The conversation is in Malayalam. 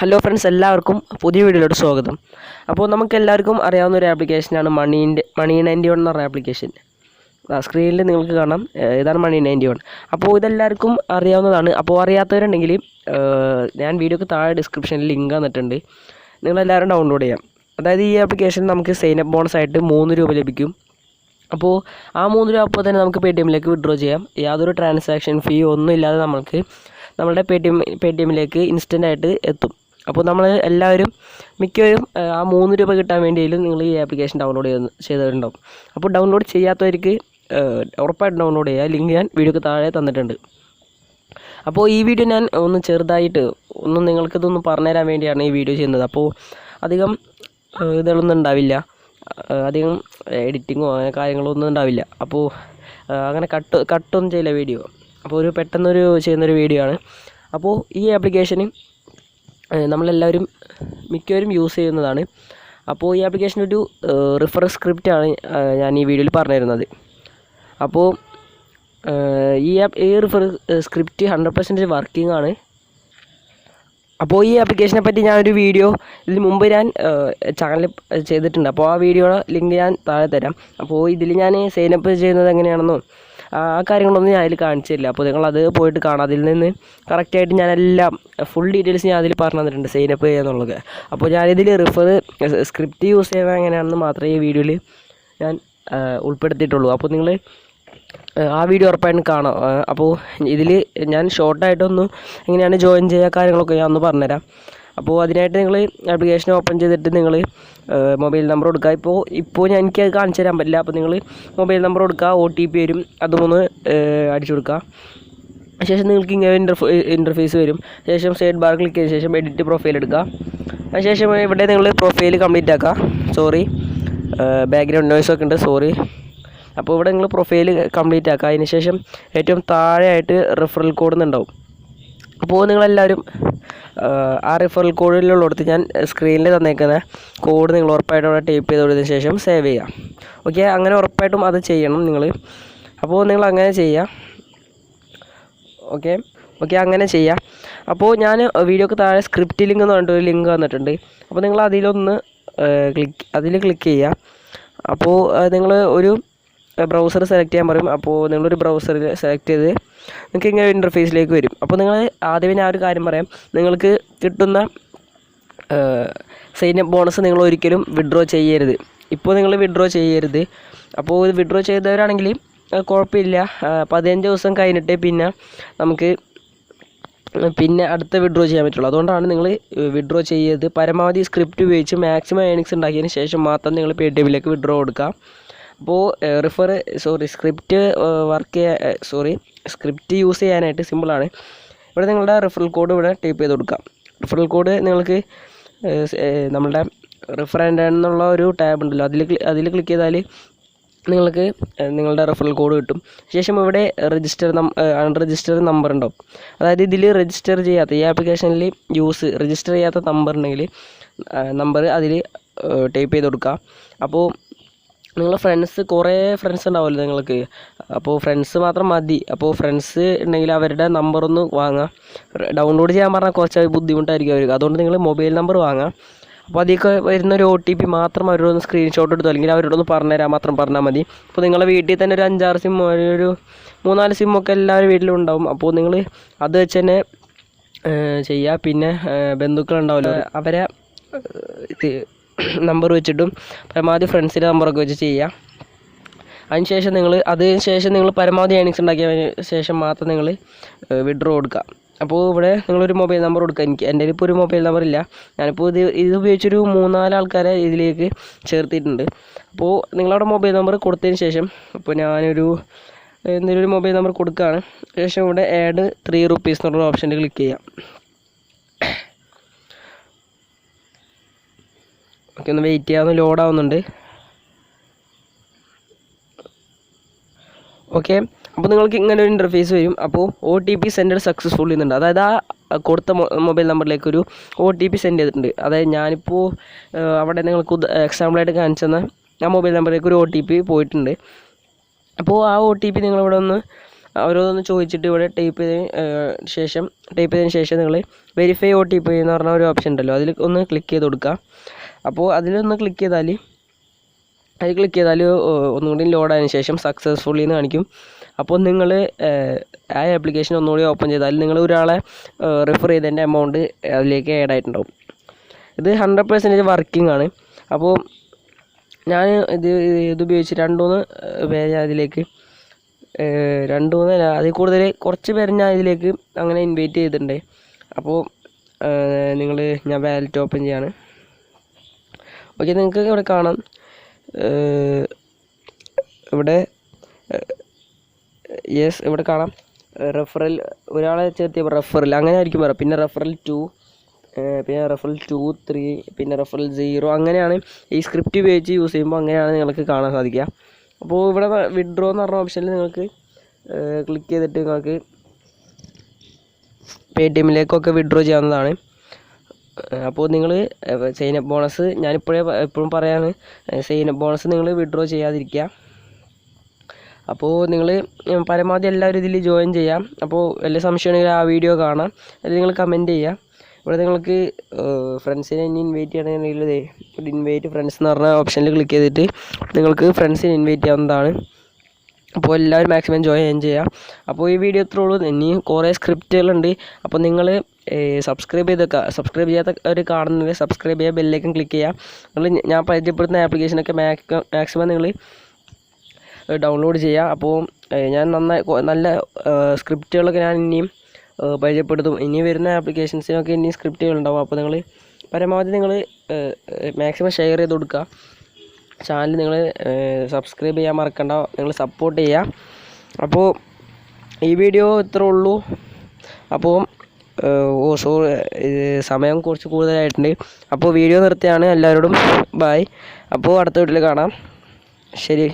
ഹലോ ഫ്രണ്ട്സ്, എല്ലാവർക്കും പുതിയ വീഡിയോയിലോട്ട് സ്വാഗതം. അപ്പോൾ നമുക്കെല്ലാവർക്കും അറിയാവുന്ന ഒരു ആപ്ലിക്കേഷനാണ് മണി 91 എന്ന് പറഞ്ഞ ആപ്ലിക്കേഷൻ. സ്ക്രീനിൽ നിങ്ങൾക്ക് കാണാം, ഇതാണ് മണി 91. അപ്പോൾ ഇതെല്ലാവർക്കും അറിയാവുന്നതാണ്. അപ്പോൾ അറിയാത്തവരുണ്ടെങ്കിൽ ഞാൻ വീഡിയോക്ക് താഴെ ഡിസ്ക്രിപ്ഷനിൽ ലിങ്ക് തന്നിട്ടുണ്ട്, നിങ്ങളെല്ലാവരും ഡൗൺലോഡ് ചെയ്യാം. അതായത് ഈ ആപ്ലിക്കേഷൻ നമുക്ക് സൈനപ്പ് ബോണസ് ആയിട്ട് 3 രൂപ ലഭിക്കും. അപ്പോൾ ആ 3 രൂപ അപ്പോൾ തന്നെ നമുക്ക് പേടിഎമ്മിലേക്ക് വിഡ്രോ ചെയ്യാം. യാതൊരു ട്രാൻസാക്ഷൻ ഫീ ഒന്നും ഇല്ലാതെ നമുക്ക് നമ്മുടെ പേടിഎമ്മിലേക്ക് ഇൻസ്റ്റൻ്റായിട്ട് എത്തും. അപ്പോൾ നമ്മൾ എല്ലാവരും മിക്കവരും ആ 3 രൂപ കിട്ടാൻ വേണ്ടിയാലും നിങ്ങൾ ഈ ആപ്ലിക്കേഷൻ ഡൗൺലോഡ് ചെയ്തവരുണ്ടാവും. അപ്പോൾ ഡൗൺലോഡ് ചെയ്യാത്തവർക്ക് ഉറപ്പായിട്ട് ഡൗൺലോഡ് ചെയ്യുക. ലിങ്ക് ഞാൻ വീഡിയോക്ക് താഴെ തന്നിട്ടുണ്ട്. അപ്പോൾ ഈ വീഡിയോ ഞാൻ ഒന്ന് ചെറുതായിട്ട് നിങ്ങൾക്കിതൊന്ന് പറഞ്ഞുതരാൻ വേണ്ടിയാണ് ഈ വീഡിയോ ചെയ്യുന്നത്. അപ്പോൾ അധികം ഇതൊന്നും ഉണ്ടാവില്ല, അധികം എഡിറ്റിങ്ങോ അങ്ങനെ കാര്യങ്ങളോ ഒന്നും ഉണ്ടാവില്ല. അപ്പോൾ അങ്ങനെ കട്ടൊന്നും ചെയ്യില്ല വീഡിയോ. അപ്പോൾ പെട്ടെന്നൊരു ചെയ്യുന്നൊരു വീഡിയോ ആണ്. അപ്പോൾ ഈ ആപ്ലിക്കേഷന് നമ്മളെല്ലാവരും മിക്കവരും യൂസ് ചെയ്യുന്നതാണ്. അപ്പോൾ ഈ ആപ്ലിക്കേഷൻ ഒരു റിഫർ സ്ക്രിപ്റ്റാണ് ഞാൻ ഈ വീഡിയോയിൽ പറഞ്ഞു തരുന്നത്. അപ്പോൾ ഈ റിഫർ സ്ക്രിപ്റ്റ് 100% വർക്കിംഗ് ആണ്. അപ്പോൾ ഈ ആപ്ലിക്കേഷനെ പറ്റി ഞാനൊരു വീഡിയോ ഇതിന് മുമ്പ് ഞാൻ ചാനലിൽ ചെയ്തിട്ടുണ്ട്. അപ്പോൾ ആ വീഡിയോയുടെ ലിങ്ക് ഞാൻ താഴെ തരാം. അപ്പോൾ ഇതിൽ ഞാൻ സൈനപ്പ് ചെയ്യുന്നത് എങ്ങനെയാണെന്നോ ആ കാര്യങ്ങളൊന്നും ഞാൻ അതിൽ കാണിച്ചില്ല. അപ്പോൾ നിങ്ങളത് പോയിട്ട് കാണാം. അതിൽ നിന്ന് കറക്റ്റായിട്ട് ഞാനെല്ലാം ഫുൾ ഡീറ്റെയിൽസ് ഞാൻ അതിൽ പറഞ്ഞു തന്നിട്ടുണ്ട് സൈനപ്പ് ചെയ്യാന്നുള്ളത്. അപ്പോൾ ഞാനിതിൽ റിഫർ സ്ക്രിപ്റ്റ് യൂസ് ചെയ്യുന്നത് എങ്ങനെയാണെന്ന് മാത്രമേ ഈ വീഡിയോയിൽ ഞാൻ ഉൾപ്പെടുത്തിയിട്ടുള്ളൂ. അപ്പോൾ നിങ്ങൾ ആ വീഡിയോ ഉറപ്പായിട്ടും കാണാം. അപ്പോൾ ഇതിൽ ഞാൻ ഷോർട്ടായിട്ടൊന്ന് എങ്ങനെയാണ് ജോയിൻ ചെയ്യുക കാര്യങ്ങളൊക്കെ ഞാൻ ഒന്ന് പറഞ്ഞുതരാം. അപ്പോൾ അതിനായിട്ട് നിങ്ങൾ ആപ്ലിക്കേഷൻ ഓപ്പൺ ചെയ്തിട്ട് നിങ്ങൾ മൊബൈൽ നമ്പർ കൊടുക്കുക. ഇപ്പോൾ എനിക്കത് കാണിച്ചു തരാൻ പറ്റില്ല. അപ്പോൾ നിങ്ങൾ മൊബൈൽ നമ്പർ കൊടുക്കുക, OTP വരും, അതൊന്ന് അടിച്ചു കൊടുക്കുക. ശേഷം നിങ്ങൾക്ക് ഇങ്ങനെ ഇൻ്റർഫേസ് വരും. ശേഷം സൈഡ് ബാർ ക്ലിക്ക് ചെയ്ത ശേഷം എഡിറ്റ് പ്രൊഫൈൽ എടുക്കുക. അതിനുശേഷം ഇവിടെ നിങ്ങൾ പ്രൊഫൈൽ കംപ്ലീറ്റ് ആക്കുക. സോറി, ബാക്ക്ഗ്രൗണ്ട് നോയ്സ് ഒക്കെ ഉണ്ട്, സോറി. അപ്പോൾ ഇവിടെ നിങ്ങൾ പ്രൊഫൈൽ കംപ്ലീറ്റ് ആക്കുക. അതിനുശേഷം ഏറ്റവും താഴെയായിട്ട് റെഫറൽ കോഡ് എന്നുണ്ടാവും. അപ്പോൾ നിങ്ങളെല്ലാവരും ആ റെഫറൽ കോഡിലുള്ളടത്ത് ഞാൻ സ്ക്രീനിൽ തന്നേക്കുന്ന കോഡ് നിങ്ങൾ ഉറപ്പായിട്ടും അവിടെ ടൈപ്പ് ചെയ്ത് കൊടുത്തതിന് ശേഷം സേവ് ചെയ്യുക. ഓക്കെ, അങ്ങനെ ഉറപ്പായിട്ടും അത് ചെയ്യണം നിങ്ങൾ. അപ്പോൾ നിങ്ങൾ അങ്ങനെ ചെയ്യുക. ഓക്കെ അങ്ങനെ ചെയ്യുക. അപ്പോൾ ഞാൻ വീഡിയോക്ക് താഴെ സ്ക്രിപ്റ്റ് ലിങ്ക് എന്ന് പറഞ്ഞിട്ടൊരു ലിങ്ക് വന്നിട്ടുണ്ട്. അപ്പോൾ നിങ്ങൾ അതിൽ ക്ലിക്ക് ചെയ്യുക. അപ്പോൾ നിങ്ങൾ ഒരു ബ്രൗസർ സെലക്ട് ചെയ്യാൻ പറയും. അപ്പോൾ നിങ്ങളൊരു ബ്രൗസർ സെലക്ട് ചെയ്ത് നിങ്ങൾക്ക് ഇങ്ങനെ ഇൻ്റർഫേസിലേക്ക് വരും. അപ്പോൾ നിങ്ങൾ ആദ്യമേ ഞാൻ ഒരു കാര്യം പറയാം, നിങ്ങൾക്ക് കിട്ടുന്ന സൈനപ്പ് ബോണസ് നിങ്ങൾ ഒരിക്കലും വിഡ്രോ ചെയ്യരുത്. ഇപ്പോൾ നിങ്ങൾ വിഡ്രോ ചെയ്യരുത്. അപ്പോൾ ഇത് വിഡ്രോ ചെയ്തവരാണെങ്കിൽ കുഴപ്പമില്ല, 15 ദിവസം കഴിഞ്ഞിട്ടേ നമുക്ക് അടുത്ത വിഡ്രോ ചെയ്യാൻ പറ്റുള്ളൂ. അതുകൊണ്ടാണ് നിങ്ങൾ വിഡ്രോ ചെയ്യരുത്. പരമാവധി സ്ക്രിപ്റ്റ് ഉപയോഗിച്ച് മാക്സിമം ഏണിങ്സ് ഉണ്ടാക്കിയതിന് ശേഷം മാത്രം നിങ്ങൾ പേടിഎമ്മിലേക്ക് വിഡ്രോ കൊടുക്കുക. അപ്പോൾ സ്ക്രിപ്റ്റ് യൂസ് ചെയ്യാനായിട്ട് സിമ്പിളാണ്. ഇവിടെ നിങ്ങളുടെ റെഫറൽ കോഡ് ഇവിടെ ടൈപ്പ് ചെയ്ത് കൊടുക്കാം. റെഫറൽ കോഡ് നിങ്ങൾക്ക് നമ്മളുടെ റിഫറൻഡ് എന്നുള്ള ഒരു ടാബ് ഉണ്ടല്ലോ, അതിൽ ക്ലിക്ക് ചെയ്താൽ നിങ്ങൾക്ക് നിങ്ങളുടെ റെഫറൽ കോഡ് കിട്ടും. ശേഷം ഇവിടെ അൺരജിസ്റ്റർ നമ്പർ ഉണ്ടാവും. അതായത് ഇതിൽ രജിസ്റ്റർ ചെയ്യാത്ത, ഈ ആപ്ലിക്കേഷനിൽ രജിസ്റ്റർ ചെയ്യാത്ത നമ്പർ അതിൽ ടൈപ്പ് ചെയ്ത് കൊടുക്കുക. അപ്പോൾ നിങ്ങളെ കുറേ ഫ്രണ്ട്സ് ഉണ്ടാവുമല്ലോ നിങ്ങൾക്ക്. അപ്പോൾ ഫ്രണ്ട്സ് മാത്രം മതി. അപ്പോൾ ഫ്രണ്ട്സ് ഉണ്ടെങ്കിൽ അവരുടെ നമ്പറൊന്ന് വാങ്ങുക. ഡൗൺലോഡ് ചെയ്യാൻ പറഞ്ഞാൽ കുറച്ച് ബുദ്ധിമുട്ടായിരിക്കും അവർക്ക്. അതുകൊണ്ട് നിങ്ങൾ മൊബൈൽ നമ്പർ വാങ്ങുക. അപ്പോൾ അതിലേക്ക് വരുന്നൊരു OTP മാത്രം അവരോടൊന്ന് സ്ക്രീൻഷോട്ട് എടുത്തു, അല്ലെങ്കിൽ അവരോടൊന്ന് പറഞ്ഞുതരാൻ മാത്രം പറഞ്ഞാൽ മതി. അപ്പോൾ നിങ്ങളെ വീട്ടിൽ തന്നെ ഒരു 5-6 സിം, ഒരു 3-4 സിമ്മൊക്കെ എല്ലാവരും വീട്ടിലും ഉണ്ടാവും. അപ്പോൾ നിങ്ങൾ അത് വെച്ച് തന്നെ ചെയ്യുക. പിന്നെ ബന്ധുക്കളുണ്ടാവുമല്ലോ, അവരെ നമ്പർ വെച്ചിട്ടും പരമാവധി ഫ്രണ്ട്സിൻ്റെ നമ്പറൊക്കെ വെച്ച് ചെയ്യുക. അതിനുശേഷം നിങ്ങൾ പരമാവധി ഏണിങ്സ് ഉണ്ടാക്കിയ ശേഷം മാത്രം നിങ്ങൾ വിഡ്രോ കൊടുക്കുക. അപ്പോൾ ഇവിടെ നിങ്ങളൊരു മൊബൈൽ നമ്പർ കൊടുക്കുക. എൻ്റെ ഇപ്പോൾ ഒരു മൊബൈൽ നമ്പർ ഇല്ല. ഞാനിപ്പോൾ ഇത് ഉപയോഗിച്ചൊരു 3-4 ആൾക്കാരെ ഇതിലേക്ക് ചേർത്തിട്ടുണ്ട്. അപ്പോൾ നിങ്ങളവിടെ മൊബൈൽ നമ്പർ കൊടുത്തതിന് ശേഷം, ഇപ്പോൾ ഞാനൊരു എന്തെങ്കിലും ഒരു മൊബൈൽ നമ്പർ കൊടുക്കുകയാണ്. ശേഷം ഇവിടെ ആഡ് 3 rupees എന്നുള്ള ഓപ്ഷനിൽ ക്ലിക്ക് ചെയ്യാം. ഓക്കെ, ഒന്ന് വെയിറ്റ് ചെയ്യാവുന്ന ലോഡ് ആവുന്നുണ്ട്. ഓക്കെ, അപ്പോൾ നിങ്ങൾക്ക് ഇങ്ങനെ ഒരു ഇൻ്റർഫേസ് വരും. അപ്പോൾ OTP സെൻഡ് സക്സസ്ഫുൾ ചെയ്യുന്നുണ്ട്. അതായത് ആ കൊടുത്ത മൊബൈൽ നമ്പറിലേക്ക് ഒരു OTP സെൻഡ് ചെയ്തിട്ടുണ്ട്. അതായത് ഞാനിപ്പോൾ അവിടെ നിങ്ങൾക്ക് എക്സാമ്പിളായിട്ട് കാണിച്ചെന്ന ആ മൊബൈൽ നമ്പറിലേക്ക് ഒരു OTP പോയിട്ടുണ്ട്. അപ്പോൾ ആ OTP നിങ്ങളിവിടെ ഒന്ന് ഓരോന്ന് ചോദിച്ചിട്ട് ഇവിടെ ടൈപ്പ് ചെയ്തതിന് ശേഷം നിങ്ങൾ വെരിഫൈ OTP എന്ന് പറഞ്ഞ ഒരു ഓപ്ഷൻ ഉണ്ടല്ലോ, അതിൽ ഒന്ന് ക്ലിക്ക് ചെയ്ത് കൊടുക്കുക. അപ്പോൾ അതിലൊന്ന് ക്ലിക്ക് ചെയ്താൽ ഒന്നുകൂടി ലോഡ് ആയതിനു ശേഷം സക്സസ്ഫുള്ളി എന്ന് കാണിക്കും. അപ്പോൾ നിങ്ങൾ ആ ആപ്ലിക്കേഷൻ ഒന്നുകൂടി ഓപ്പൺ ചെയ്താൽ നിങ്ങൾ ഒരാളെ റെഫർ ചെയ്തതിൻ്റെ എമൗണ്ട് അതിലേക്ക് ആഡ് ആയിട്ടുണ്ടാവും. ഇത് 100% വർക്കിംഗ് ആണ്. അപ്പോൾ ഞാൻ ഇത് ഉപയോഗിച്ച് 2-3 പേര് അതിലേക്ക് 2-3 അതിൽ കൂടുതൽ കുറച്ച് പേര് ഞാൻ ഇതിലേക്ക് അങ്ങനെ ഇൻവൈറ്റ് ചെയ്തിട്ടുണ്ട്. അപ്പോൾ ഞാൻ വാലറ്റ് ഓപ്പൺ ചെയ്യാണ്. ഓക്കെ, നിങ്ങൾക്ക് ഇവിടെ കാണാം, ഇവിടെ ഇവിടെ കാണാം റെഫറൽ, ഒരാളെ ചേർത്തിയപ്പോൾ റെഫറൽ അങ്ങനെ ആയിരിക്കും പറയാം. പിന്നെ റെഫറൽ 2, പിന്നെ റെഫറൽ 2, 3, പിന്നെ റെഫറൽ 0, അങ്ങനെയാണ് ഈ സ്ക്രിപ്റ്റ് ഉപയോഗിച്ച് യൂസ് ചെയ്യുമ്പോൾ അങ്ങനെയാണ് നിങ്ങൾക്ക് കാണാൻ സാധിക്കുക. അപ്പോൾ ഇവിടെ വിഡ്രോ എന്ന് പറഞ്ഞ ഓപ്ഷനിൽ നിങ്ങൾക്ക് ക്ലിക്ക് ചെയ്തിട്ട് നിങ്ങൾക്ക് പേടിഎമ്മിലേക്കൊക്കെ വിഡ്രോ ചെയ്യാവുന്നതാണ്. അപ്പോൾ നിങ്ങൾ സൈനപ്പ് ബോണസ് എപ്പോഴും പറയാണ്, സൈനപ്പ് ബോണസ് നിങ്ങൾ വിഡ്രോ ചെയ്യാതിരിക്കുക. അപ്പോൾ നിങ്ങൾ പരമാവധി എല്ലാവരും ഇതിൽ ജോയിൻ ചെയ്യാം. അപ്പോൾ വല്ല സംശയമാണെങ്കിൽ ആ വീഡിയോ കാണാം, അല്ലെങ്കിൽ നിങ്ങൾ കമൻറ്റ് ചെയ്യാം. ഇവിടെ നിങ്ങൾക്ക് ഫ്രണ്ട്സിനെ ഇനി ഇൻവൈറ്റ് ചെയ്യണമെന്നുണ്ടെങ്കിൽ ഇൻവൈറ്റ് ഫ്രണ്ട്സ് എന്ന് പറഞ്ഞ ഓപ്ഷനിൽ ക്ലിക്ക് ചെയ്തിട്ട് നിങ്ങൾക്ക് ഫ്രണ്ട്സിനെ ഇൻവൈറ്റ് ചെയ്യാവുന്നതാണ്. അപ്പോൾ എല്ലാവരും മാക്സിമം ജോയിൻ ചെയ്യാം. അപ്പോൾ ഈ വീഡിയോ ഇത്രേ ഉള്ളൂ. ഇനി കുറേ സ്ക്രിപ്റ്റുകളുണ്ട്. അപ്പോൾ നിങ്ങൾ സബ്സ്ക്രൈബ് ചെയ്യാത്തവർ കാണുന്നത് സബ്സ്ക്രൈബ് ചെയ്യുക, ബെല്ലൈക്കൺ ക്ലിക്ക് ചെയ്യുക. ഞാൻ പരിചയപ്പെടുത്തുന്ന ആപ്ലിക്കേഷനൊക്കെ മാക്സിമം നിങ്ങൾ ഡൗൺലോഡ് ചെയ്യുക. അപ്പോൾ ഞാൻ നല്ല സ്ക്രിപ്റ്റുകളൊക്കെ ഞാൻ ഇനിയും പരിചയപ്പെടുത്തും. ഇനി വരുന്ന ആപ്ലിക്കേഷൻസിനൊക്കെ ഇനി സ്ക്രിപ്റ്റുകൾ ഉണ്ടാവും. അപ്പോൾ നിങ്ങൾ പരമാവധി നിങ്ങൾ മാക്സിമം ഷെയർ ചെയ്ത് കൊടുക്കുക. ചാനൽ നിങ്ങൾ സബ്സ്ക്രൈബ് ചെയ്യാൻ മറക്കണ്ട, നിങ്ങൾ സപ്പോർട്ട് ചെയ്യുക. അപ്പോൾ ഈ വീഡിയോ ഇത്രേ ഉള്ളൂ. അപ്പോൾ സമയം കുറച്ച് കൂടുതലായിട്ടുണ്ട്. അപ്പോൾ വീഡിയോ നിർത്തിയാണ്. എല്ലാവരോടും ബൈ. അപ്പോൾ അടുത്ത വീട്ടിൽ കാണാം. ശരി.